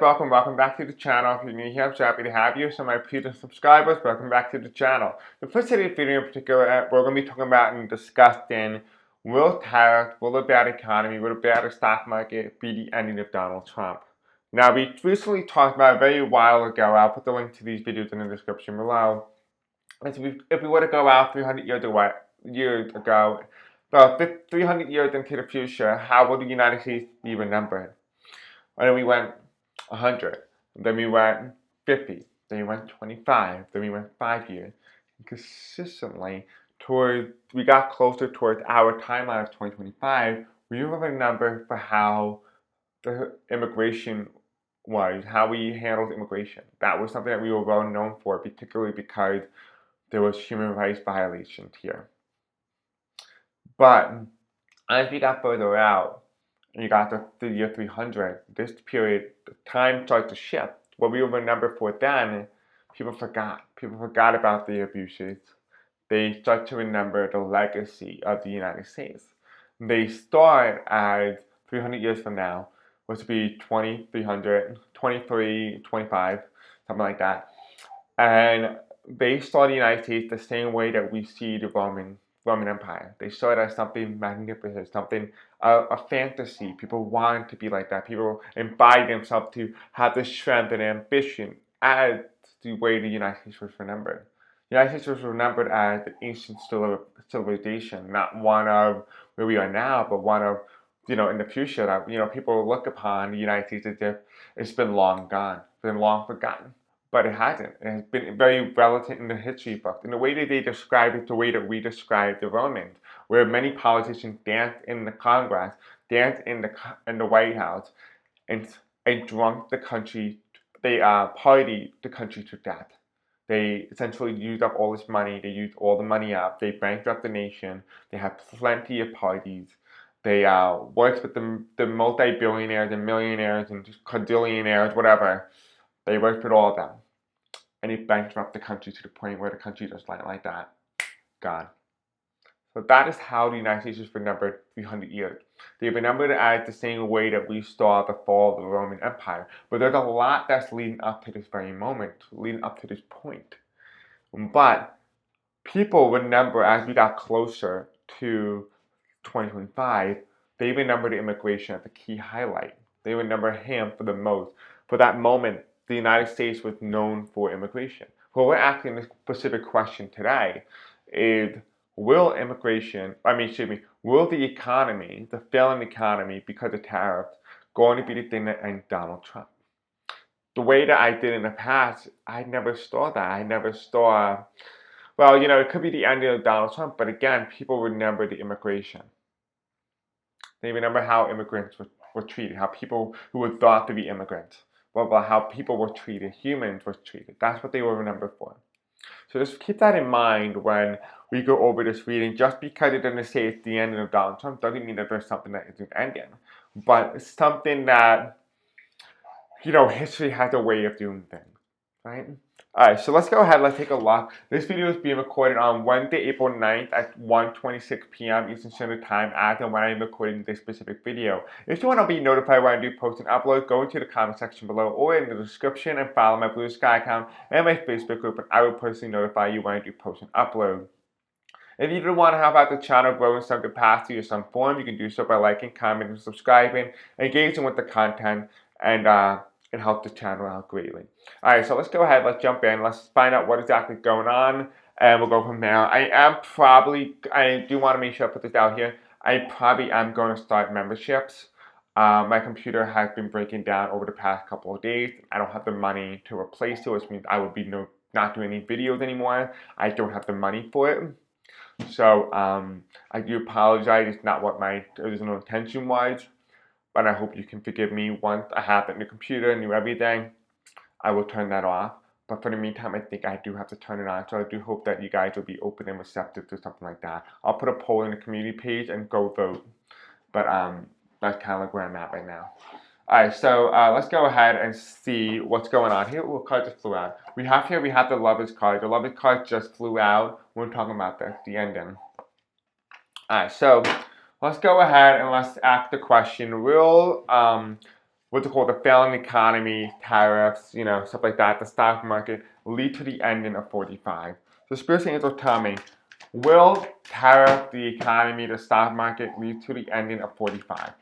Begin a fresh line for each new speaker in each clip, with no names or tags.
Welcome back to the channel. If you're new here, I'm so happy to have you. So my previous subscribers, welcome back to the channel. The first today's video in particular, we're going to be talking about and discussing will tariffs, will a bad economy, will a bad stock market be the ending of Donald Trump? Now, we recently talked about a very while ago. I'll put the link to these videos in the description below. If we were to go out 300 years ago, about 300 years into the future, how will the United States be remembered? And then we went 100, then we went 50, then we went 25, then we went 5 years. And consistently, we got closer towards our timeline of 2025, we have a number for how the immigration was, how we handled immigration. That was something that we were well known for, particularly because there was human rights violations here. But as we got further out, and you got to the year 300, this period, the time started to shift. What we remember for then, people forgot. People forgot about the abuses. They start to remember the legacy of the United States. They start as 300 years from now, was to be 2300, 23, 25, something like that. And they saw the United States the same way that we see the Roman Empire. They saw it as something magnificent, something, a fantasy. People wanted to be like that. People embodied themselves to have the strength and ambition as the way the United States was remembered. The United States was remembered as the ancient civilization, not one of where we are now, but one of, in the future that, people look upon the United States as if it's been long gone, been long forgotten. But it hasn't. It has been very relevant in the history books. And the way that they describe it, the way that we describe the Romans, where many politicians danced in the Congress, danced in the White House, and drunk the country. They partied the country to death. They essentially used up all this money. They used all the money up. They bankrupt the nation. They had plenty of parties. They worked with the multi-billionaires and millionaires and quadrillionaires, whatever. They worked with all of them. And it bankrupt the country to the point where the country just like that, gone. So that is how the United States is remembered 300 years. They remembered it as the same way that we saw the fall of the Roman Empire. But there's a lot that's leading up to this very moment, leading up to this point. But people remember as we got closer to 2025, they remember the immigration as a key highlight. They remember him for the most. For that moment, the United States was known for immigration. What we're asking this specific question today is, will the economy, the failing economy because of tariffs, going to be the thing that ends Donald Trump? The way that I did in the past, I never saw that. I never saw, well, it could be the end of Donald Trump, but again, people remember the immigration. They remember how immigrants were treated, how people who were thought to be immigrants, how people were treated, humans were treated. That's what they will remember for. So just keep that in mind when we go over this reading. Just because it doesn't say it's the end of Donald Trump doesn't mean that there's something that isn't ending. But it's something that, history has a way of doing things, right? Alright, so let's go ahead, let's take a look. This video is being recorded on Wednesday, April 9th at 1:26 p.m. Eastern Standard Time as and when I'm recording this specific video. If you want to be notified when I do post and upload, go into the comment section below or in the description and follow my Blue Sky account and my Facebook group, and I will personally notify you when I do post and upload. If you do want to help out the channel grow in some capacity or some form, you can do so by liking, commenting, subscribing, engaging with the content, and help the channel out greatly. Alright, so let's go ahead, let's jump in, let's find out what exactly going on, and we'll go from there. I do want to make sure I put this out here, I probably am going to start memberships. My computer has been breaking down over the past couple of days. I don't have the money to replace it, which means I would be not doing any videos anymore. I don't have the money for it. So, I do apologize, it's not what my original intention was. But I hope you can forgive me. Once I have the new computer and new everything, I will turn that off. But for the meantime, I think I do have to turn it on. So I do hope that you guys will be open and receptive to something like that. I'll put a poll in the community page and go vote. But that's kind of like where I'm at right now. Alright, so let's go ahead and see what's going on here. Ooh, card just flew out. We have the Lovers card. The Lovers card just flew out. We're talking about the ending. Alright, so let's go ahead and let's ask the question, will what's it called, the failing economy, tariffs, stuff like that, the stock market, lead to the ending of 45. So Spirit Angels tell me, will tariff, the economy, the stock market lead to the ending of 45?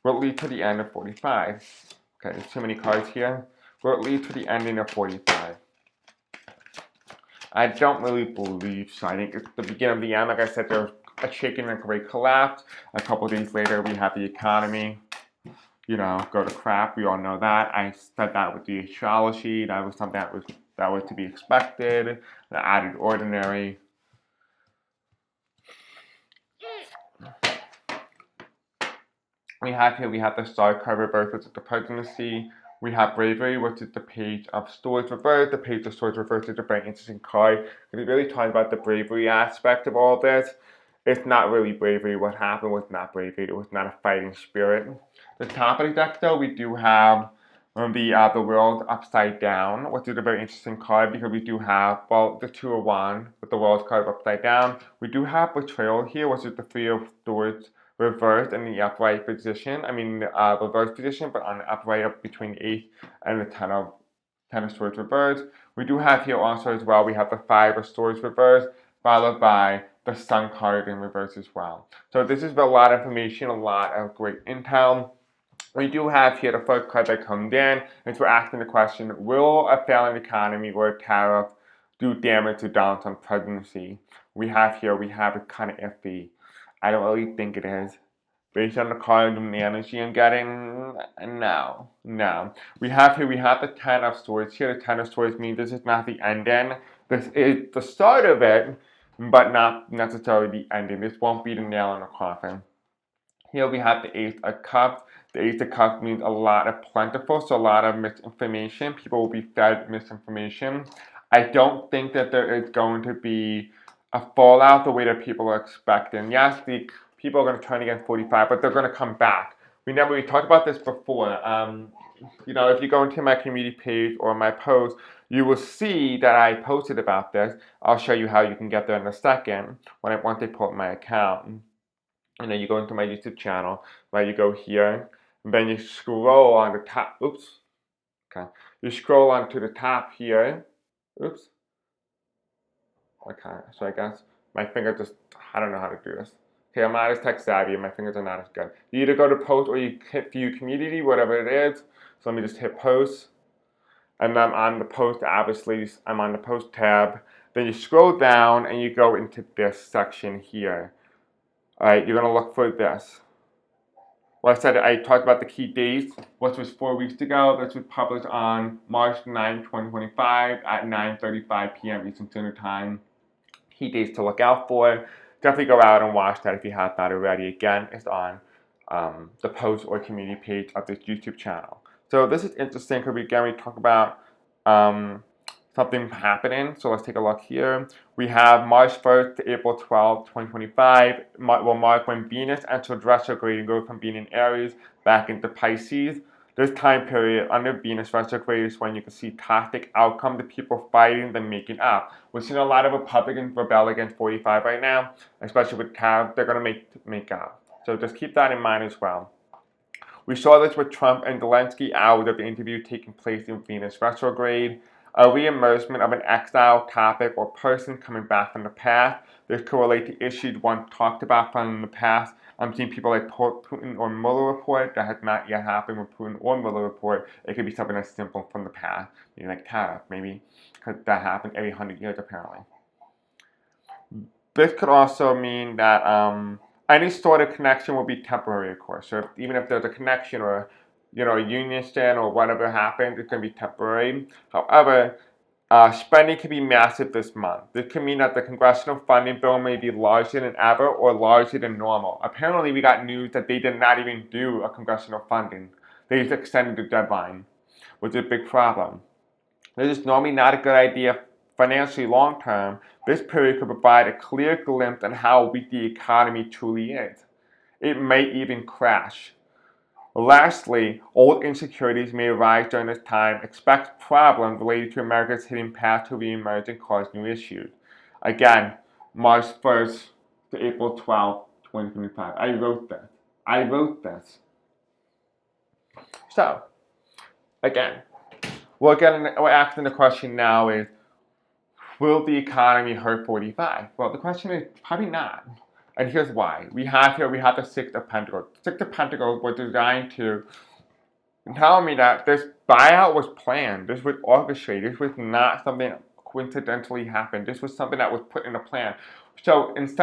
Will it lead to the end of 45? Okay, there's too many cards here. Will it lead to the ending of 45? I don't really believe so. I think it's the beginning of the end. Like I said, there's a shaking and a great collapse. A couple days later, we have the economy, go to crap. We all know that. I said that with the astrology. That was something that was to be expected. The added ordinary. We have the Star card reversed, which is the presidency. We have Bravery, which is the Page of Swords reversed. The Page of Swords reversed is a very interesting card. Because it really talks about the bravery aspect of all this. It's not really bravery. What happened was not bravery. It was not a fighting spirit. The top of the deck, though, we do have the world upside down, which is a very interesting card because we do have, the Two of Wands with the world card upside down. We do have Betrayal here, which is the Three of Swords reversed in the upright position. Reverse position, but on the upright up between the 8 and the 10 of Swords reversed. We do have here also as well, we have the 5 of Swords reversed, followed by the Sun card in reverse as well. So this is a lot of information, a lot of great intel. We do have here the first card that comes in, and we're asking the question, will a failing economy or a tariff do damage to Donald Trump's presidency? We have it kind of iffy. I don't really think it is. Based on the card and the energy I'm getting, no. We have the 10 of Swords here. The 10 of Swords means this is not the ending. This is the start of it, but not necessarily the ending. This won't be the nail in the coffin. Here we have the Ace of Cups. The Ace of Cups means a lot of plentiful, so a lot of misinformation. People will be fed misinformation. I don't think that there is going to be a fallout the way that people are expecting. Yes, the people are going to turn against 45, but they're going to come back. We talked about this before. If you go into my community page or my post, you will see that I posted about this. I'll show you how you can get there in a second once they pull up my account. And then you go into my YouTube channel, right? You go here, and then you scroll on the top. Oops. Okay. You scroll on to the top here. Oops. Okay. So I guess my finger I don't know how to do this. Okay, I'm not as tech savvy and my fingers are not as good. You either go to post or you hit view community, whatever it is. So let me just hit post. And then I'm on the post, obviously, I'm on the post tab. Then you scroll down and you go into this section here. Alright, you're going to look for this. Well, I talked about the key dates, which was 4 weeks ago. This was published on March 9, 2025 at 9:35 p.m. Eastern Standard Time. Key dates to look out for. Definitely go out and watch that if you have not already. Again, it's on the post or community page of this YouTube channel. So this is interesting because we talk about something happening. So let's take a look here. We have March 1st to April 12th, 2025 will mark when Venus entered retrograde and goes from being in Aries back into Pisces. This time period under Venus retrograde is when you can see toxic outcome, the people fighting, then making up. We're seeing a lot of Republicans rebel against 45 right now, especially with Cav. They're going to make up. So just keep that in mind as well. We saw this with Trump and Zelensky hours of the interview taking place in Venus retrograde. A re-emergence of an exile topic or person coming back from the past. This correlates to issues one talked about from the past. I'm seeing people like Putin or Mueller report. That has not yet happened with Putin or Mueller report. It could be something that's simple from the past, like tariff, maybe, because that happened every 100 years apparently. This could also mean that any sort of connection will be temporary, of course. So even if there's a connection or a union stand or whatever happens, it's going to be temporary. However, spending can be massive this month. This could mean that the congressional funding bill may be larger than ever or larger than normal. Apparently, we got news that they did not even do a congressional funding. They just extended the deadline, which is a big problem. This is normally not a good idea financially long term. This period could provide a clear glimpse on how weak the economy truly is. It may even crash. Lastly, old insecurities may arise during this time. Expect problems related to America's hidden path to reemerge and cause new issues. Again, March 1st to April 12th, 2025. I wrote this. So, again, we're asking the question now is, will the economy hurt 45? Well, the question is probably not. And here's why. We have the Six of Pentacles. Six of Pentacles were designed to tell me that this buyout was planned. This was orchestrated. This was not something that coincidentally happened. This was something that was put in a plan. So in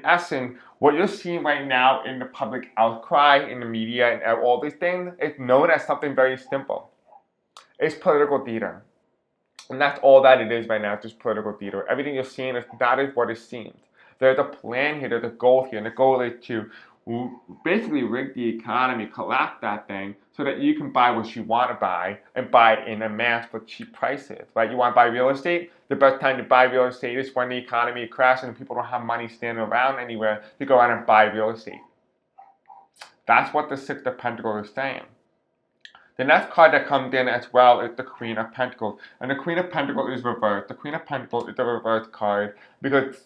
essence, what you're seeing right now in the public outcry, in the media, and all these things is known as something very simple. It's political theater. And that's all that it is right now, just political theater. Everything you're seeing, that is what it seems. There's a plan here, there's a goal here, and the goal is to basically rig the economy, collapse that thing, so that you can buy what you want to buy and buy it in a mass for cheap prices, right? You want to buy real estate? The best time to buy real estate is when the economy crashes and people don't have money standing around anywhere to go out and buy real estate. That's what the Six of Pentacles is saying. The next card that comes in as well is the Queen of Pentacles. And the Queen of Pentacles is reversed. The Queen of Pentacles is a reverse card because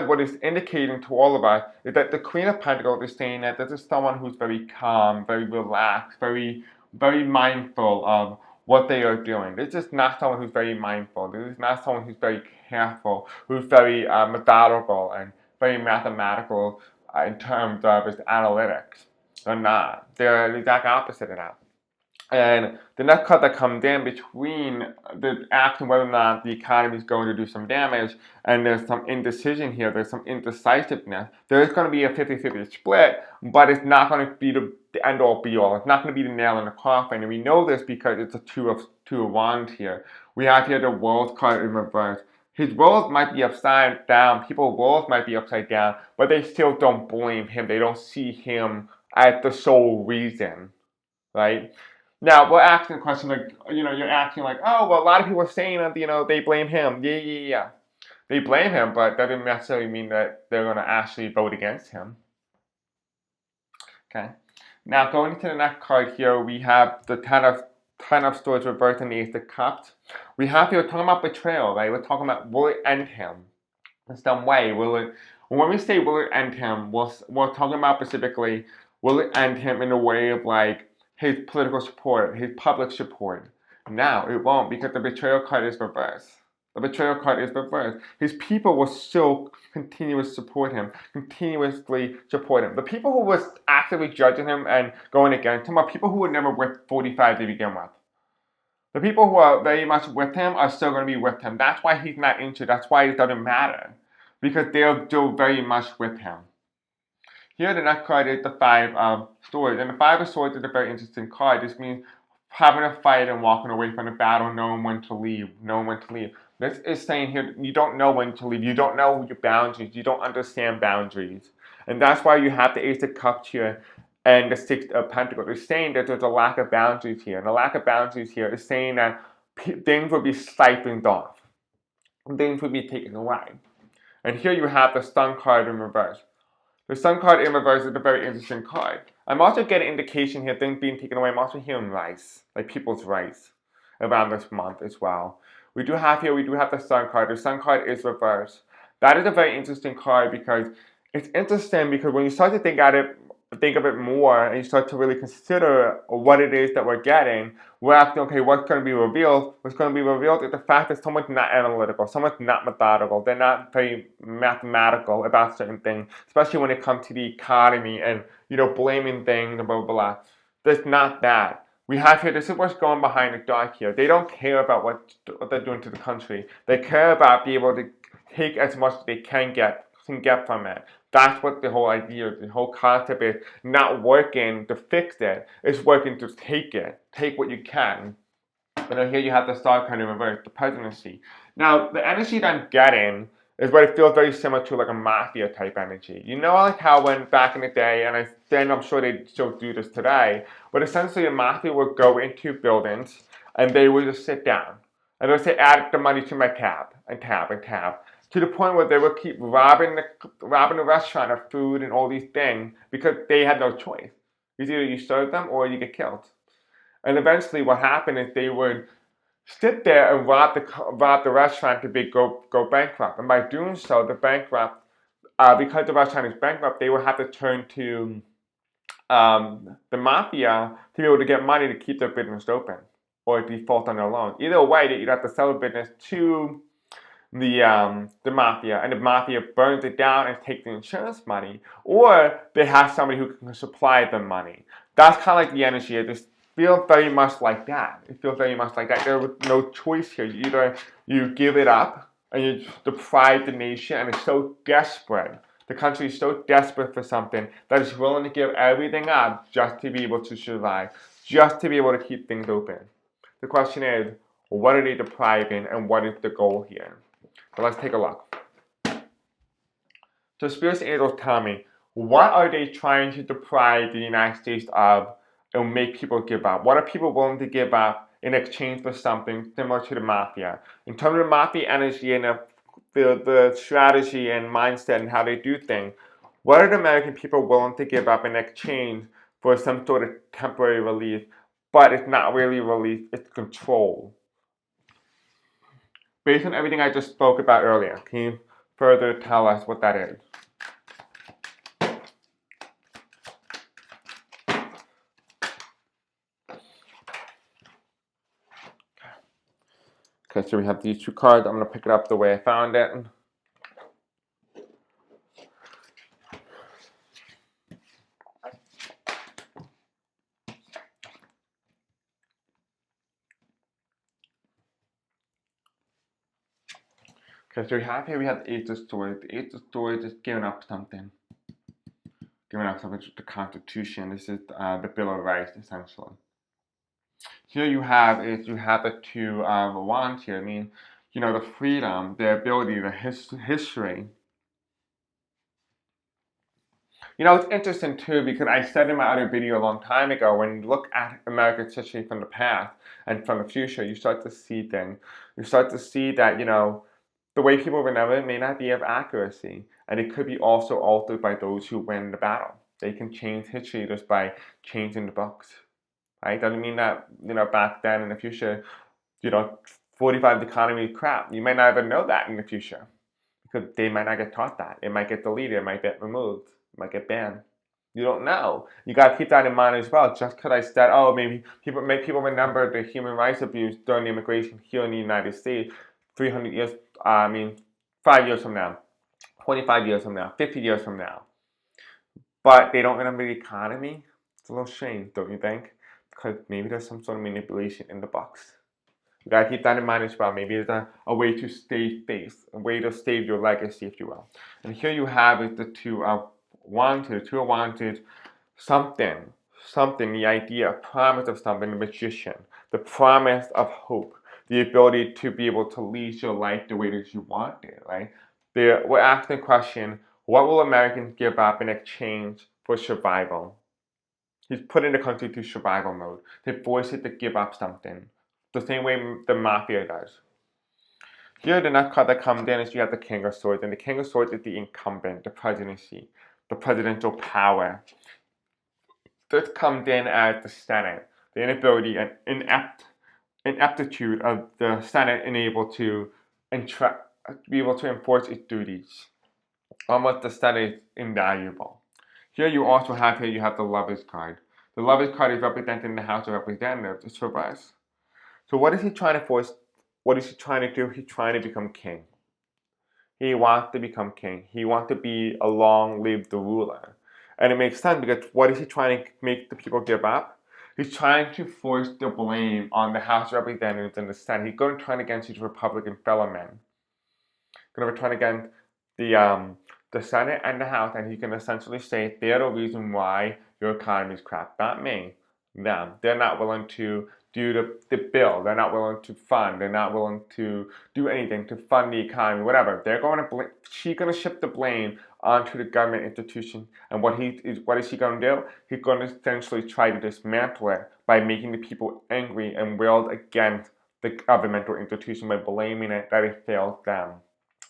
what it's indicating to all of us is that the Queen of Pentacles is saying that this is someone who's very calm, very relaxed, very, very mindful of what they are doing. This is not someone who's very mindful. This is not someone who's very careful, who's very methodical and very mathematical in terms of its analytics. They're not. They're the exact opposite of that. And the next card that comes in between the action whether or not the economy is going to do some damage, and there's some indecision here, there's some indecisiveness. There is going to be a 50-50 split, but it's not going to be the end-all be-all. It's not going to be the nail in the coffin, and we know this because it's a two of wands here. We have here the World card in reverse. His world might be upside down, people's worlds might be upside down, but they still don't blame him. They don't see him as the sole reason, right? Now, we're asking a question like, you're asking like, oh, well, a lot of people are saying that, they blame him. Yeah. They blame him, but that doesn't necessarily mean that they're going to actually vote against him. Okay. Now, going into the next card here, we have the Ten of Swords reversed and the Ace of Cups. We have here, we're talking about betrayal, right? We're talking about, will it end him in some way? When we say will it end him, we're talking about specifically, will it end him in a way of like, his political support, his public support. Now, it won't because the betrayal card is reversed. The betrayal card is reversed. His people will still continuously support him. The people who was actively judging him and going against him are people who were never with 45 to begin with. The people who are very much with him are still going to be with him. That's why he's not injured. That's why it doesn't matter. Because they're still very much with him. Here, the next card is the Five of Swords. And the Five of Swords is a very interesting card. This means having a fight and walking away from the battle, knowing when to leave. This is saying here, you don't know when to leave. You don't know your boundaries. You don't understand boundaries. And that's why you have the Ace of Cups here and the Six of Pentacles. It's saying that there's a lack of boundaries here. And the lack of boundaries here is saying that things will be siphoned off. Things will be taken away. And here you have the Sun card in reverse. The Sun card in reverse is a very interesting card. I'm also getting indication here, things being taken away. I'm also hearing rights, like people's rights, around this month as well. We do have the Sun card. The Sun card is reversed. That is a very interesting card because it's interesting because when you start to think of it more, and you start to really consider what it is that we're getting, we're asking, okay, what's going to be revealed? What's going to be revealed is the fact that someone's not analytical, someone's not methodical, they're not very mathematical about certain things, especially when it comes to the economy and, blaming things and blah, blah, blah. There's not that. We have here, this is what's going behind the dark here. They don't care about what they're doing to the country. They care about being able to take as much as they can get from it. That's what the whole idea, the whole concept is not working to fix it. It's working to take it. Take what you can. And here you have the Star card in reverse, the presidency. Now, the energy that I'm getting is what it feels very similar to like a mafia type energy. Like how when back in the day, and I'm sure they still do this today, but essentially a mafia would go into buildings and they would just sit down. And they would say, add the money to my tab, and tab, and tab. To the point where they would keep robbing the restaurant of food and all these things because they had no choice. It's either you serve them or you get killed. And eventually what happened is they would sit there and rob the restaurant to go bankrupt. And by doing so, the bankrupt, because the restaurant is bankrupt, they would have to turn to the mafia to be able to get money to keep their business open or default on their loan. Either way, they either have to sell the business to the mafia, and the mafia burns it down and takes the insurance money, or they have somebody who can supply them money. That's kind of like the energy. It just feels very much like that. It feels very much like that. There's no choice here. Either you give it up and you deprive the nation, and it's so desperate. The country is so desperate for something that it's willing to give everything up just to be able to survive, just to be able to keep things open. The question is, what are they depriving, and what is the goal here? So let's take a look. So spirits and angels tell me, what are they trying to deprive the United States of and make people give up? What are people willing to give up in exchange for something similar to the mafia? In terms of the mafia energy and the strategy and mindset and how they do things, what are the American people willing to give up in exchange for some sort of temporary relief? But it's not really relief, it's control. Based on everything I just spoke about earlier, can you further tell us what that is? Okay, so we have these two cards. I'm going to pick it up the way I found it. Okay, so we have the Ace of Swords. The Ace of Swords is giving up something. Giving up something to the Constitution. This is the Bill of Rights, essentially. Here you have the two wands here. I mean, you know, the freedom, the ability, the history. You know, it's interesting too because I said in my other video a long time ago, when you look at American history from the past and from the future, you start to see things. You start to see that, you know, the way people remember it may not be of accuracy, and it could be also altered by those who win the battle. They can change history just by changing the books. Right? Doesn't mean that, you know, back then in the future, you know, 45 economy is crap. You might not even know that in the future because they might not get taught that. It might get deleted, it might get removed, it might get banned. You don't know. You gotta keep that in mind as well. Just because I said, oh, maybe people remember the human rights abuse during the immigration here in the United States 300 years, 5 years from now, 25 years from now, 50 years from now. But they don't remember the economy. It's a little shame, don't you think? Because maybe there's some sort of manipulation in the box. You gotta keep that in mind as well. Maybe it's a way to save face, a way to save your legacy, if you will. And here you have is the two of wanted. The two of wanted something, the idea, a promise of something, the magician, the promise of hope, the ability to be able to lead your life the way that you want it, right? We're asking the question, what will Americans give up in exchange for survival? He's putting the country to survival mode. They force it to give up something. The same way the mafia does. Here, the next card that comes in is you have the King of Swords. And the King of Swords is the incumbent, the presidency, the presidential power. This comes in as the Senate, the inability and ineptitude of the Senate unable to be able to enforce its duties. Almost the Senate is invaluable. Here you also have the Lovers card. The Lovers card is representing the House of Representatives. It's reversed. So what is he trying to force? What is he trying to do? He's trying to become king. He wants to become king. He wants to be a long-lived ruler. And it makes sense because what is he trying to make the people give up? He's trying to force the blame on the House of Representatives and the Senate. He's going to turn against his Republican fellow men. Going to turn against the Senate and the House, and he can essentially say they're the reason why your economy is crap. Not me, them. They're not willing to do the bill. They're not willing to fund. They're not willing to do anything to fund the economy, whatever. They're going to she's going to shift the blame onto the government institution. And what is he going to do? He's going to essentially try to dismantle it by making the people angry and wield against the governmental institution by blaming it that it failed them.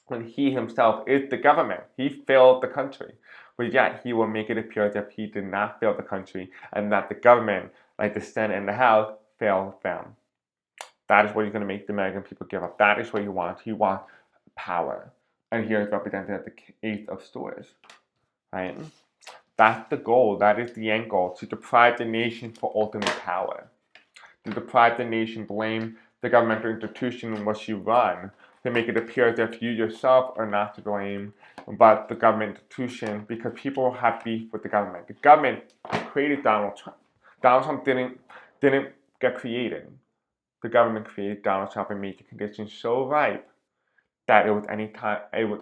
When he himself is the government, he failed the country. But yet he will make it appear as if he did not fail the country and that the government, like the Senate and the House, failed them. That is what he's going to make the American people give up. That is what he wants. He wants power. And here is represented as the Ace of Swords. Right? That's the goal. That is the end goal, to deprive the nation for ultimate power. To deprive the nation, blame the governmental institution in which you run, to make it appear as if you yourself are not to blame, but the government institution, because people have beef with the government. The government created Donald Trump. Donald Trump didn't get created. The government created Donald Trump and made the conditions so ripe that it was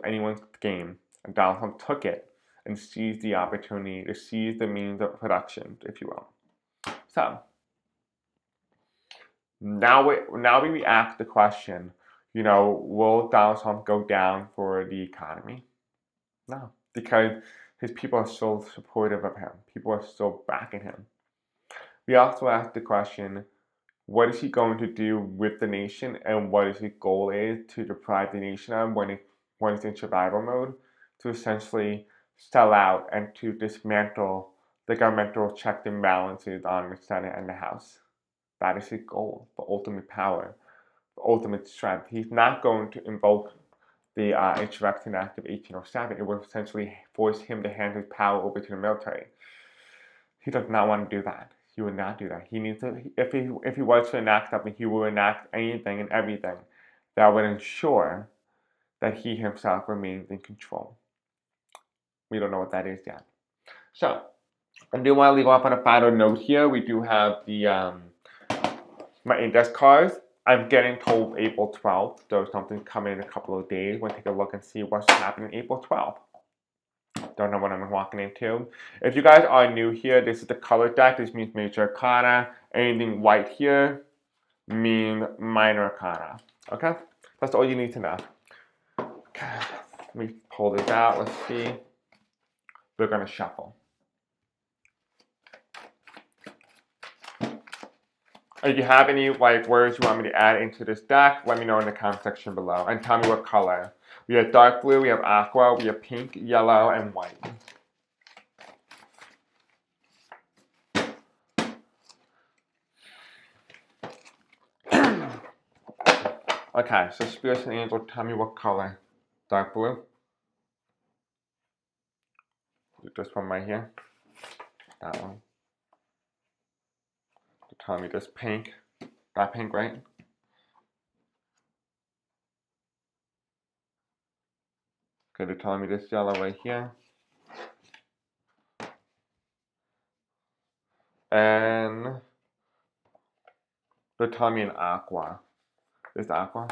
anyone's game, and Donald Trump took it and seized the opportunity to seize the means of production, if you will. So now we ask the question, will Donald Trump go down for the economy? No, because his people are so supportive of him. People are so backing him. We also ask the question, what is he going to do with the nation, and what his goal is to deprive the nation of when it's in survival mode, to essentially sell out and to dismantle the governmental checks and balances on the Senate and the House. That is his goal, for ultimate power, for ultimate strength. He's not going to invoke the Insurrection Act of 1807. It will essentially force him to hand his power over to the military. He does not want to do that. He would not do that. He needs to. If he was to enact something, he will enact anything and everything that would ensure that he himself remains in control. We don't know what that is yet. So, I do want to leave off on a final note here. We do have the my index cards. I'm getting told April 12th. There's something coming in a couple of days. We'll take a look and see what's happening April 12th. Don't know what I'm walking into. If you guys are new here, this is the color deck. This means major arcana. Anything white here means minor arcana. Okay? That's all you need to know. Okay. Let me pull this out. Let's see. We're going to shuffle. If you have any words you want me to add into this deck, let me know in the comment section below. And tell me what color. We have dark blue, we have aqua, we have pink, yellow, and white. Okay, so spirits and angels, tell me what color. Dark blue. This one right here. That one. Tell me this pink. That pink, right? Okay, they're telling me this yellow right here. And they're telling me an aqua. This aqua.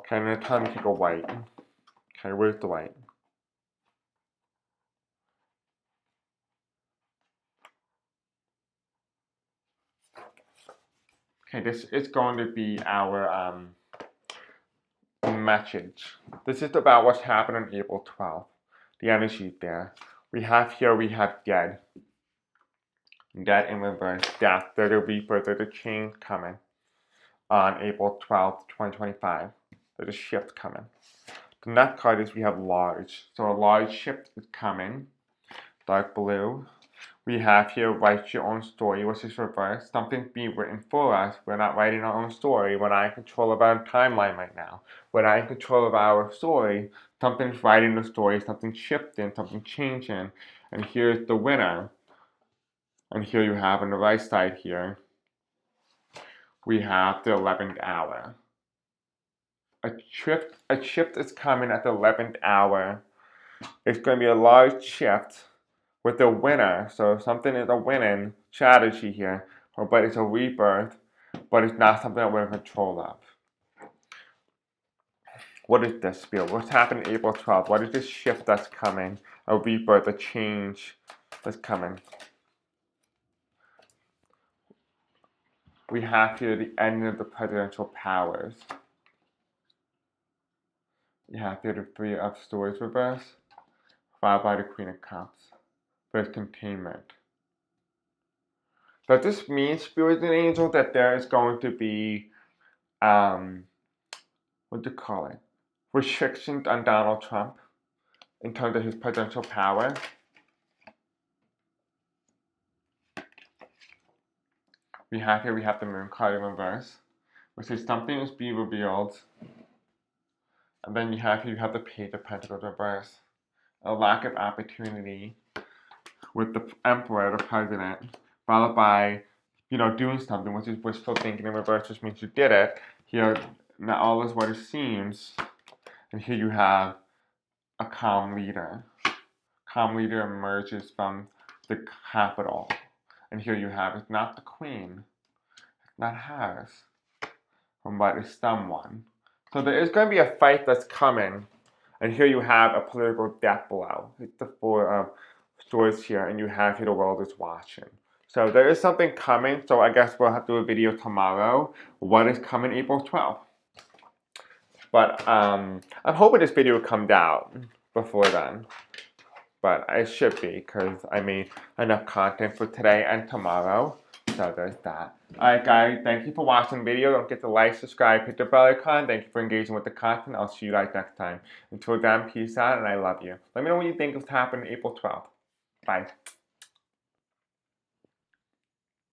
Okay, and they're telling me to go white. Okay, where's the white? Okay, this is going to be our message. This is about what's happened on April 12th. The energy there. We have dead. Dead in reverse. Death. There's a rebirth. There's a change coming on April 12th, 2025. There's a shift coming. The next card is we have large. So a large shift is coming. Dark blue. We have here write your own story, which is reverse. Something's being written for us. We're not writing our own story. We're not in control of our timeline right now. We're not in control of our story. Something's writing the story, something's shifting, something's changing. And here's the winner. And here you have on the right side here, we have the 11th hour. A shift is coming at the 11th hour. It's going to be a large shift with the winner. So something is a winning strategy here, but it's a rebirth, but it's not something that we're in control of. What is this feel? What's happening April 12th? What is this shift that's coming? A rebirth, a change that's coming. We have here the end of the presidential powers. We have here the Three of Swords reverse, followed by the Queen of Cups. There's containment. Does this mean, spirits and angels, that there is going to be, what do you call it? Restrictions on Donald Trump in terms of his presidential power? We have here, we have the Moon card in reverse, which is something is being revealed. And then you have here, you have the Page of Pentacles reverse. A lack of opportunity with the Emperor, the President, followed by, you know, doing something, which is wishful thinking in reverse, which means you did it. Here, not all is what it seems. And here you have a calm leader. Calm leader emerges from the capital. And here you have, it's not the queen, it's not hers, but it's someone. So there is going to be a fight that's coming. And here you have a political death blow. It's the Four of Swords here, and you have here the world is watching. So there is something coming, so I guess we'll have to do a video tomorrow. What is coming April 12th? But I'm hoping this video will come out before then. But it should be, because I made enough content for today and tomorrow. So there's that. Alright guys, thank you for watching the video. Don't forget to like, subscribe, hit the bell icon. Thank you for engaging with the content. I'll see you guys next time. Until then, peace out and I love you. Let me know what you think is happening April 12th. Bye.